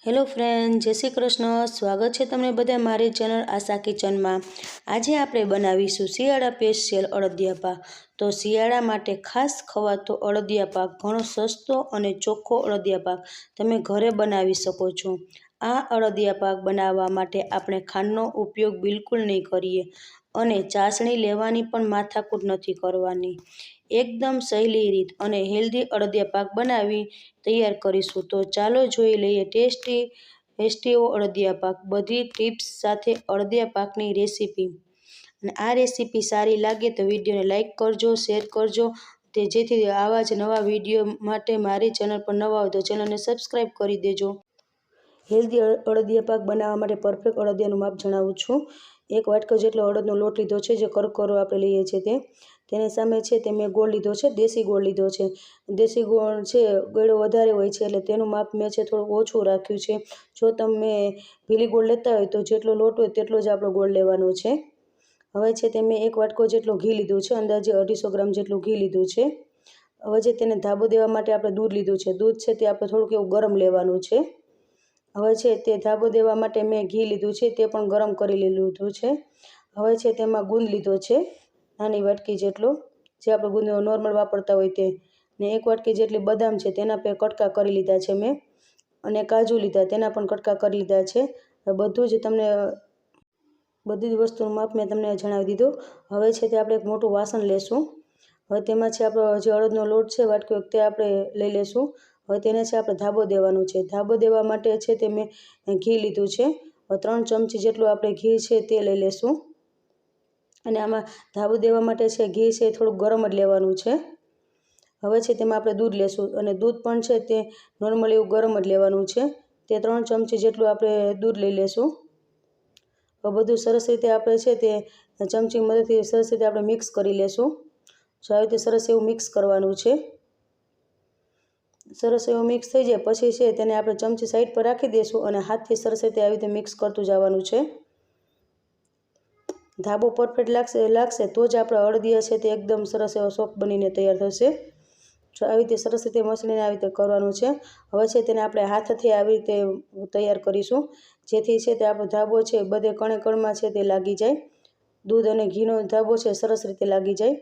Hello friend, જય શ્રી કૃષ્ણ. સ્વાગત છે તમને બધા મારી ચેનલ આશા કિચનમાં. આજે આપણે બનાવીશું શિયાળા સ્પેશિયલ અડદિયા પાક. તો શિયાળા માટે ખાસ ખવાતો અડદિયા પાક, ઘણો સસ્તો અને ચોખ્ખો અડદિયા પાક તમે ઘરે બનાવી શકો છો. આ અડદિયા પાક બનાવવા માટે આપણે ખાંડનો ઉપયોગ બિલકુલ નહીં કરીએ અને ચાસણી લેવાની પણ માથાકૂટ નથી કરવાની. એકદમ સહેલી રીત અને હેલ્ધી અડદિયા પાક બનાવી તૈયાર કરીશું. તો ચાલો જોઈ લઈએ ટેસ્ટી એવો અડદિયા પાક, બધી ટિપ્સ સાથે અડદિયા પાકની રેસીપી. અને આ રેસીપી સારી લાગે તો વિડીયોને લાઇક કરજો, શેર કરજો, જેથી આવા જ નવા વિડીયો માટે મારી ચેનલ પર નવા હોય તો ચેનલને સબસ્ક્રાઈબ કરી દેજો. હેલ્ધી અડદિયા પાક બનાવવા માટે પરફેક્ટ અડદિયાનું માપ જણાવું છું. 1 વાટકો જેટલો અડદનો લોટ લીધો છે, જે કરકરો આપણે લઈએ છીએ તેની સામે છે તે મેં ગોળ લીધો છે, દેશી ગોળ લીધો છે. દેશી ગોળ છે ગળ્યો વધારે હોય છે, એટલે તેનું માપ મેં છે થોડું ઓછું રાખ્યું છે. જો તમે ભીલી ગોળ લેતા હોય તો જેટલો લોટ હોય તેટલો જ આપણો ગોળ લેવાનો છે. હવે છે તે મેં 1 વાટકો જેટલો ઘી લીધું છે, અંદાજે 250 ગ્રામ જેટલું ઘી લીધું છે. હવે જે તેને ધાબો દેવા માટે આપણે દૂધ લીધું છે. દૂધ છે તે આપણે થોડુંક એવું ગરમ લેવાનું છે. હવે છે તે ધાબો દેવા માટે મેં ઘી લીધું છે, તે પણ ગરમ કરી લીધું છે. હવે છે તેમાં ગુંદ લીધો છે, નાની વાટકી જેટલો, જે આપણે ગુંદ નોર્મલ વાપરતા હોય તે. ને 1 વાટકી જેટલી બદામ છે તેના પર કટકા કરી લીધા છે મેં, અને કાજુ લીધા, તેના પણ કટકા કરી લીધા છે. બધું જ તમને બધી જ વસ્તુનું માપ મેં તમને જણાવી દીધું. હવે છે તે આપણે એક મોટું વાસણ લેશું. હવે તેમાં છે આપણો જે અડદનો લોટ છે વાટકો તે આપણે લઈ લેશું. હવે તેને છે આપણે ધાબો દેવાનું છે. ધાબો દેવા માટે છે તે મેં ઘી લીધું છે. 3 ચમચી જેટલું આપણે ઘી છે તે લઈ લેશું. અને આમાં ધાબો દેવા માટે છે ઘી છે થોડુંક ગરમ જ લેવાનું છે. હવે છે તેમાં આપણે દૂધ લેશું, અને દૂધ પણ છે તે નોર્મલ એવું ગરમ જ લેવાનું છે. તે 3 ચમચી જેટલું આપણે દૂધ લઈ લેશું. હવે બધું સરસ રીતે આપણે છે તે ચમચી મદદથી સરસ રીતે આપણે મિક્સ કરી લેશું. જો આવી રીતે સરસ એવું મિક્સ કરવાનું છે. સરસ એવું મિક્સ થઈ જાય પછી છે તેને આપણે ચમચી સાઈડ પર રાખી દઈશું, અને હાથથી સરસ રીતે આવી રીતે મિક્સ કરતું જવાનું છે. ધાબો પરફેક્ટ લાગશે તો જ આપણા અડદિયા છે તે એકદમ સરસ એવો સોફ્ટ બનીને તૈયાર થશે. જો આવી રીતે સરસ રીતે મસળીને આવી રીતે કરવાનું છે. હવે છે તેને આપણે હાથથી આવી રીતે તૈયાર કરીશું, જેથી છે તે આપણો ધાબો છે બધે કણે કણમાં છે તે લાગી જાય. દૂધ અને ઘીનો ધાબો છે સરસ રીતે લાગી જાય,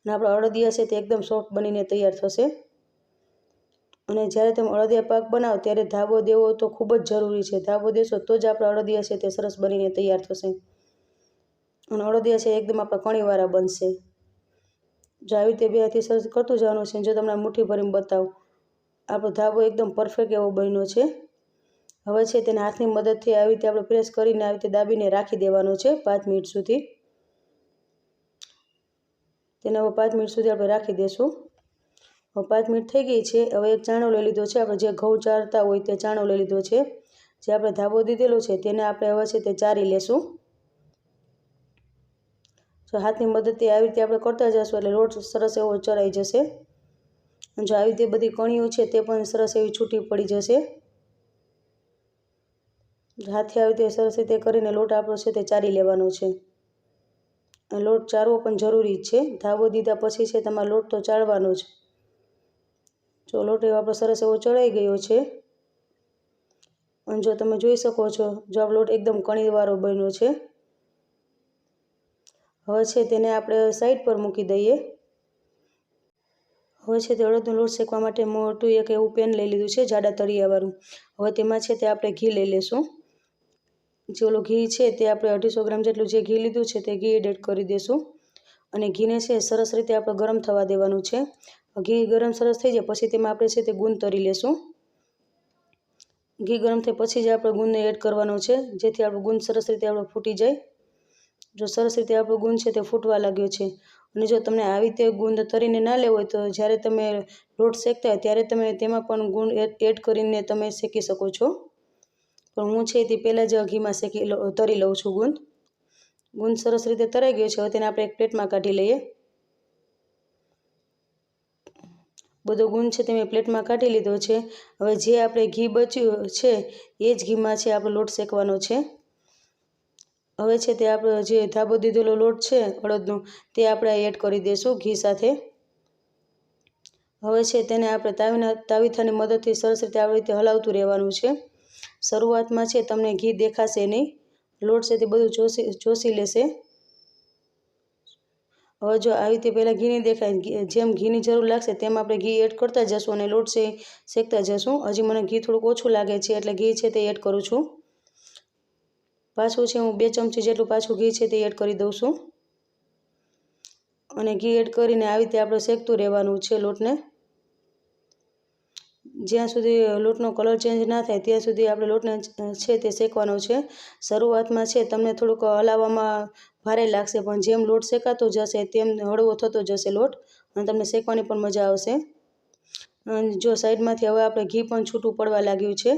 અને આપણા અડદિયા છે તે એકદમ સોફ્ટ બનીને તૈયાર થશે. અને જ્યારે તમે અડદિયા પાક બનાવો ત્યારે ધાબો દેવો તો ખૂબ જ જરૂરી છે. ધાબો દેશો તો જ આપણા અડદિયા છે તે સરસ બનીને તૈયાર થશે, અને અડદિયા છે એકદમ આપણા કણીવાળા બનશે. જો આવી રીતે 2 હાથથી સરસ કરતું જવાનું છે. જો તમને મુઠ્ઠી ભરીને બતાવું, આપણો ધાબો એકદમ પરફેક્ટ એવો બન્યો છે. હવે છે તેને હાથની મદદથી આવી રીતે આપણે પ્રેસ કરીને આવી રીતે દાબીને રાખી દેવાનો છે 5 મિનિટ સુધી. તેને હવે 5 મિનિટ સુધી આપણે રાખી દઈશું. હવે 5 મિનિટ થઈ ગઈ છે. હવે એક ચાણો લઈ લીધો છે, આપણે જે ઘઉં ચારતા હોય તે ચાણો લઈ લીધો છે. જે આપણે ધાબો દીધેલો છે તેને આપણે હવે છે તે ચારી લેશું. જો હાથની મદદથી આવી રીતે આપણે કરતા જઈશું એટલે લોટ સરસ એવો ચરાઈ જશે. અને જો આવી રીતે બધી કણીઓ છે તે પણ સરસ એવી છૂટી પડી જશે. હાથે આવી રીતે સરસ રીતે કરીને લોટ આપણો છે તે ચારી લેવાનો છે. લોટ ચારવો પણ જરૂરી છે. ધાબો દીધા પછી છે તમારે લોટ તો ચાળવાનો જ. જો લોટ એવો આપણો સરસ એવો ચડાઈ ગયો છે, અને જો તમે જોઈ શકો છો, જો આપણો લોટ એકદમ કણીવાળો બન્યો છે. હવે છે તેને આપણે સાઈડ પર મૂકી દઈએ. હવે છે તે અડદનો લોટ શેકવા માટે મોટું એક એવું પેન લઈ લીધું છે, જાડા તળિયાવાળું. હવે તેમાં છે તે આપણે ઘી લઈ લેશું. જે ઓલું ઘી છે તે આપણે 250 ગ્રામ જેટલું જે ઘી લીધું છે તે ઘી એડ કરી દઈશું. અને ઘીને છે સરસ રીતે આપણે ગરમ થવા દેવાનું છે. ઘી ગરમ સરસ થઈ જાય પછી તેમાં આપણે છે તે ગુંદ તરી લેશું. ઘી ગરમ થાય પછી જ આપણે ગુંદને એડ કરવાનો છે, જેથી આપણું ગુંદ સરસ રીતે આપણો ફૂટી જાય. જો સરસ રીતે આપણો ગુંદ છે તે ફૂટવા લાગ્યો છે, અને જો તમને આવી રીતે ગુંદ તરીને ના લેવો હોય તો જ્યારે તમે લોટ શેકતા હોય ત્યારે તમે તેમાં પણ ગુંદ એડ કરીને તમે શેકી શકો છો. પણ હું છે તે પહેલાં જ ઘીમાં તરી લઉં છું ગુંદ. ગુંદ સરસ રીતે તરાઈ ગયો છે. હવે તેને આપણે એક પ્લેટમાં કાઢી લઈએ. બધો ગુંદ છે તે મેં પ્લેટમાં કાઢી લીધો છે. હવે જે આપણે ઘી બચ્યું છે એ જ ઘીમાં છે આપણે લોટ શેકવાનો છે. હવે છે તે આપણો જે ધાબો દીધેલો લોટ છે અડદનો તે આપણે એડ કરી દઈશું ઘી સાથે. હવે છે તેને આપણે તાવીથાની મદદથી સરસ રીતે આવી રીતે હલાવતું રહેવાનું છે. શરૂઆતમાં છે તમને ઘી દેખાશે નહીં, લોટ છે તે બધું ચોસી લેશે. હવે જો આવી રીતે પહેલાં ઘી નહીં દેખાય, જેમ ઘીની જરૂર લાગશે તેમ આપણે ઘી એડ કરતા જશું અને લોટ છે શેકતા જશું. હજી મને ઘી થોડુંક ઓછું લાગે છે એટલે ઘી છે તે એડ કરું છું. પાછું છે હું 2 ચમચી જેટલું પાછું ઘી છે તે એડ કરી દઉં છું. અને ઘી એડ કરીને આવી રીતે આપણે શેકતું રહેવાનું છે લોટને. જ્યાં સુધી લોટનો કલર ચેન્જ ના થાય ત્યાં સુધી આપણે લોટને છે તે શેકવાનો છે. શરૂઆતમાં છે તમને થોડુંક હલાવવામાં ભારે લાગશે, પણ જેમ લોટ શેકાતો જશે તેમ હળવો થતો જશે લોટ, અને તમને શેકવાની પણ મજા આવશે. જો સાઈડમાંથી હવે આપણે ઘી પણ છૂટું પડવા લાગ્યું છે,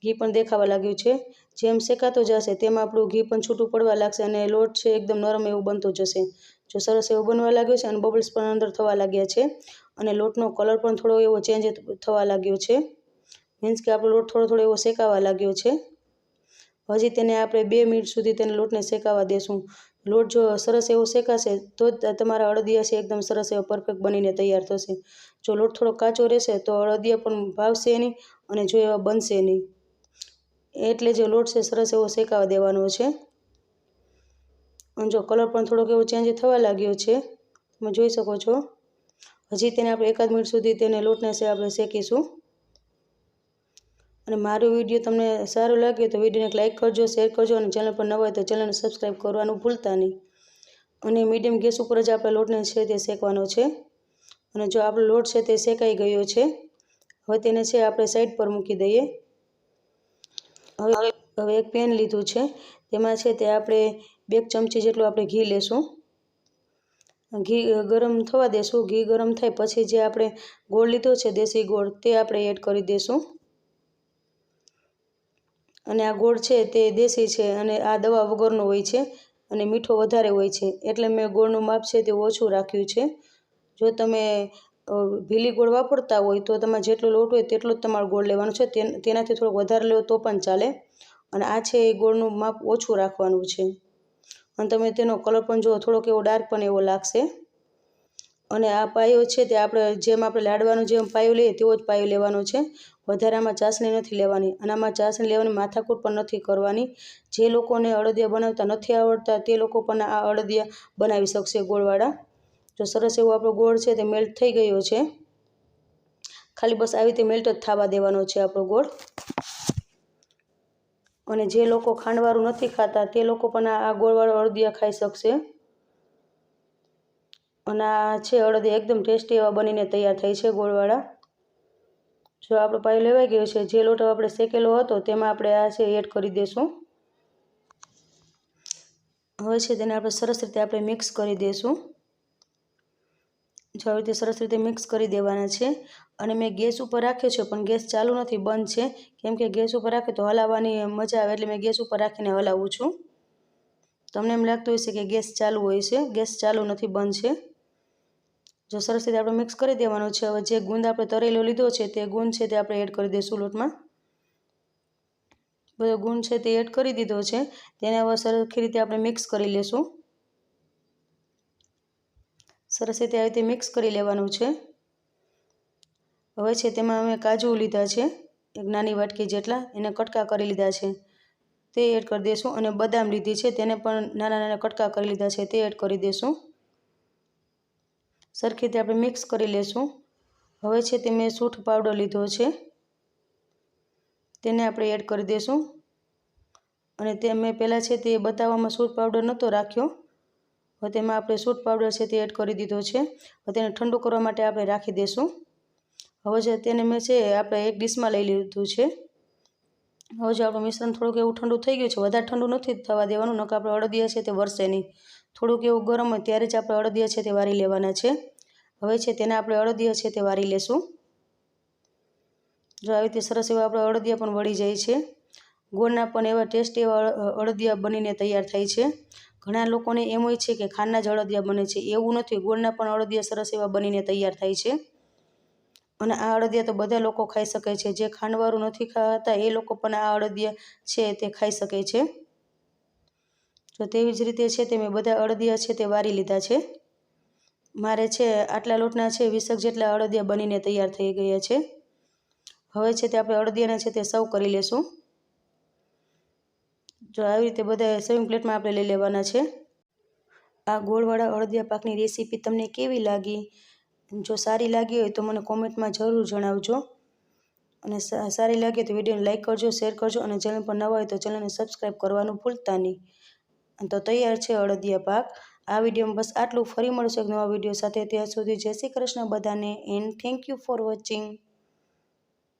ઘી પણ દેખાવા લાગ્યું છે. જેમ શેકાતો જશે તેમ આપણું ઘી પણ છૂટું પડવા લાગશે અને લોટ છે એકદમ નરમ એવું બનતો જશે. જો સરસ એવું બનવા લાગ્યું છે અને બબલ્સ પણ અંદર થવા લાગ્યા છે અને લોટનો કલર પણ થોડો એવો ચેન્જ થવા લાગ્યો છે. મીન્સ કે આપણો લોટ થોડો એવો શેકાવા લાગ્યો છે. હજી તેને આપણે 2 મિનિટ સુધી તેને લોટને શેકાવા દેશું. લોટ જો સરસ એવો શેકાશે તો જ તમારા અડદિયા છે એકદમ સરસ એવો પરફેક્ટ બનીને તૈયાર થશે. જો લોટ થોડો કાચો રહેશે તો અડદિયા પણ ભાવશે નહીં અને જો એવા બનશે નહીં. એટલે જે લોટ છે સરસ એવો શેકાવા દેવાનો છે. અને જો કલર પણ થોડોક એવો ચેન્જ થવા લાગ્યો છે, તમે જોઈ શકો છો. હજી તેને આપણે 1 મિનિટ સુધી તેને લોટને આપણે શેકીશું. અને મારો વિડીયો તમને સારો લાગે તો વિડીયોને એક લાઇક કરજો, શેર કરજો અને ચેનલ પર નવા હોય તો ચેનલને સબસ્ક્રાઈબ કરવાનું ભૂલતા નહીં. અને મીડિયમ ગેસ ઉપર જ આપણે લોટને છે તે શેકવાનો છે. અને જો આપણો લોટ છે તે શેકાઈ ગયો છે, હવે તેને છે આપણે સાઈડ પર મૂકી દઈએ. હવે એક પેન લીધું છે, તેમાં છે તે આપણે 2 ચમચી જેટલું આપણે ઘી લેશું. ઘી ગરમ થવા દેશું. ઘી ગરમ થાય પછી જે આપણે ગોળ લીધો છે દેશી ગોળ તે આપણે એડ કરી દઈશું. અને આ ગોળ છે તે દેશી છે અને આ દવા વગરનો હોય છે અને મીઠો વધારે હોય છે, એટલે મેં ગોળનું માપ છે તે ઓછું રાખ્યું છે. જો તમે ભીલી ગોળ વાપરતા હોય તો તમારે જેટલો લોટ હોય તેટલો જ તમારો ગોળ લેવાનો છે, તેનાથી થોડોક વધારે લેવો તો પણ ચાલે. અને આ છે એ ગોળનું માપ ઓછું રાખવાનું છે. અને તમે તેનો કલર પણ જો થોડોક એવો ડાર્ક પણ એવો લાગશે. અને આ પાયો છે તે આપણે લાડવાનો જેમ પાયો લઈએ તેવો જ પાયો લેવાનો છે. વધારે આમાં ચાસણી નથી લેવાની અને આમાં ચાસણી લેવાની માથાકૂટ પણ નથી કરવાની. જે લોકોને અડદિયા બનાવતા નથી આવડતા તે લોકો પણ આ અડદિયા બનાવી શકશે ગોળવાળા. જો સરસ એવો આપણો ગોળ છે તે મેલ્ટ થઈ ગયો છે. ખાલી બસ આવી રીતે મેલ્ટ જ થવા દેવાનો છે આપણો ગોળ. અને જે લોકો ખાંડવાળું નથી ખાતા તે લોકો પણ આ ગોળવાળો અડદિયા ખાઈ શકશે. અને આ છે અડદિયા એકદમ ટેસ્ટી એવા બનીને તૈયાર થાય છે ગોળવાળા. જો આપણો પાયો લેવાઈ ગયો છે, જે લોટ આપણે શેકેલો હતો તેમાં આપણે આ છે એડ કરી દઈશું. હવે છે તેને આપણે સરસ રીતે આપણે મિક્સ કરી દઈશું. જો આવી રીતે સરસ રીતે મિક્સ કરી દેવાના છે. અને મેં ગેસ ઉપર રાખ્યો છે પણ ગેસ ચાલુ નથી, બંધ છે. કેમ કે ગેસ ઉપર રાખે તો હલાવવાની મજા આવે એટલે મેં ગેસ ઉપર રાખીને હલાવું છું. તમને એમ લાગતું હશે કે ગેસ ચાલુ હોય છે, ગેસ ચાલુ નથી, બંધ છે. જો સરસ રીતે આપણે મિક્સ કરી દેવાનું છે. હવે જે ગુંદ આપણે તરેલો લીધો છે તે ગુંદ છે તે આપણે એડ કરી દઈશું લોટમાં. બધો ગુંદ છે તે એડ કરી દીધો છે. તેને હવે સરખી રીતે આપણે મિક્સ કરી લેશું. સરસ રીતે આવી રીતે મિક્સ કરી લેવાનું છે. હવે છે તેમાં અમે કાજુ લીધા છે 1 નાની વાટકી જેટલા, એને કટકા કરી લીધા છે તે એડ કરી દઈશું. અને બદામ લીધી છે તેને પણ નાના નાના કટકા કરી લીધા છે તે એડ કરી દઈશું. સરખી રીતે આપણે મિક્સ કરી લેશું. હવે છે તે મેં સૂંઠ પાવડર લીધો છે તેને આપણે એડ કરી દઈશું. અને તે મેં પહેલાં છે તે બતાવવામાં સૂંઠ પાવડર નહોતો રાખ્યો. હવે તેમાં આપણે સૂંઠ પાવડર છે તે એડ કરી દીધો છે. હવે તેને ઠંડુ કરવા માટે આપણે રાખી દઈશું. હવે જે તેને મેં છે આપણે એક ડીશમાં લઈ લીધું છે. હવે જો આપણું મિશ્રણ થોડુંક એવું ઠંડુ થઈ ગયું છે, વધારે ઠંડુ નથી થવા દેવાનું, નકર આપણે અડદિયા છે તે વરસે નહીં. થોડુંક એવું ગરમ હોય ત્યારે જ આપણે અડદિયા છે તે વારી લેવાના છે. હવે છે તેને આપણે અડદિયા છે તે વારી લેશું. જો આવી રીતે સરસ એવા આપણે અડદિયા પણ વળી જાય છે. ગોળના પણ એવા ટેસ્ટી એવા અડદિયા બનીને તૈયાર થાય છે. ઘણા લોકોને એમ હોય છે કે ખાંડના જ અડદિયા બને છે, એવું નથી. ગોળના પણ અડદિયા સરસ એવા બનીને તૈયાર થાય છે. અને આ અડદિયા તો બધા લોકો ખાઈ શકે છે. જે ખાંડવાળું નથી ખાતા એ લોકો પણ આ અડદિયા છે તે ખાઈ શકે છે. તો તેવી જ રીતે છે તે મેં બધા અડદિયા છે તે વારી લીધા છે. મારે છે આટલા લોટના છે 20 જેટલા અડદિયા બનીને તૈયાર થઈ ગયા છે. હવે છે તે આપણે અડદિયાને છે તે સર્વ કરી લેશું. જો આવી રીતે બધા સર્વિંગ પ્લેટમાં આપણે લઈ લેવાના છે. આ ગોળવાળા અડદિયા પાકની રેસીપી તમને કેવી લાગી? જો સારી લાગી હોય તો મને કોમેન્ટમાં જરૂર જણાવજો. અને સારી લાગે તો વિડીયોને લાઇક કરજો, શેર કરજો અને ચેનલ પર નવા હોય તો ચેનલને સબસ્ક્રાઈબ કરવાનું ભૂલતા નહીં. તો તૈયાર છે અડદિયા પાક. આ વિડીયોમાં બસ આટલું. ફરી મળશે એક નવા વિડીયો સાથે. ત્યાં સુધી જય શ્રી કૃષ્ણ બધાને and thank you for watching.